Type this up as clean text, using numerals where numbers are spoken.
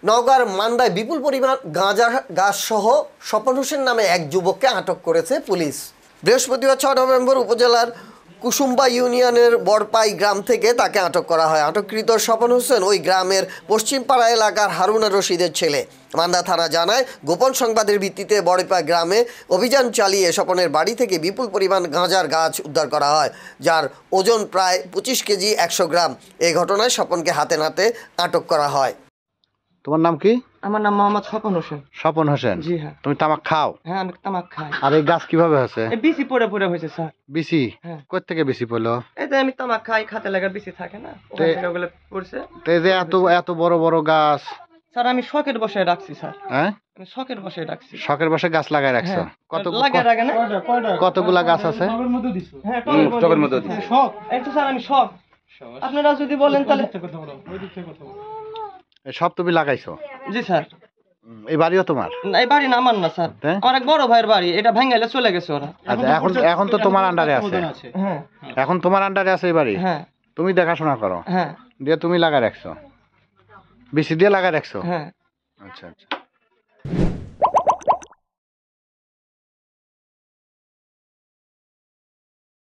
নওগাঁর মান্দায় বিপুল পরিমাণ গাঁজা গাছ সহ স্বপন হোসেন নামে এক যুবককে আটক করেছে পুলিশ। বৃহস্পতিবার 6 নভেম্বর উপজেলার কুসুম্বা ইউনিয়নের বড়পাই গ্রাম থেকে তাকে আটক করা হয়। আটককৃত স্বপন হোসেন ওই গ্রামের পশ্চিমপাড়া এলাকার হারুনা রশিদের ছেলে। মান্দা থানা জানায়, গোপন সংবাদের ভিত্তিতে বড়পাই গ্রামে অভিযান চালিয়ে স্বপনের বাড়ি থেকে বিপুল পরিমাণ গাঁজার গাছ উদ্ধার করা হয়, যার ওজন প্রায় 25 কেজি 100 গ্রাম। এই ঘটনায় স্বপনকে হাতে নাতে আটক করা হয়। তোমার নাম কি? আমার নাম মোহাম্মদ স্বপন হোসেন। স্বপন হোসেন। জি হ্যাঁ। তুমি তামাক খাও? হ্যাঁ, আমি তামাক খাই। আর এই গাছ কিভাবে হয়েছে? এই বিসি পড়ে পড়ে হয়েছে স্যার। বিসি? হ্যাঁ। কই থেকে বিসি পড়লো? এই যে আমি তামাক খাই, খাতে লাগার বিসি থাকে না, ওখান থেকে ওগুলো পড়ছে। তো এই যে এত এত বড় বড় গাছ স্যার আমি শখের বসায় রাখছি স্যার। হ্যাঁ, আমি শখের বসায় রাখছি। শখের বসে গাছ লাগায় রাখছো? হ্যাঁ। কত লাগায় রাখে না? কতগুলা গাছ আছে? হ্যাঁ, টবের মধ্যে দিছি। শখ। এই তো স্যার আমি শখ। আপনারা যদি বলেন তাহলে এই সব তুমি লাগাইছো? জি স্যার। এই বাড়িও তোমার? না, এই বাড়ি না, আমার না স্যার। হ্যাঁ? আমার এক বড় ভাইয়ের বাড়ি, এটা ভেঙে চলে গেছে ওরা। আচ্ছা, এখন তো তোমার আন্ডারে আছে? হ্যাঁ এখন তোমার আন্ডারে আছে এই বাড়ি? হ্যাঁ তুমি দেখাশোনা করো? হ্যাঁ দিয়ে তুমি লাগায় রাখছো? বিসি দিয়ে লাগায় রাখছো? হ্যাঁ। আচ্ছা আচ্ছা।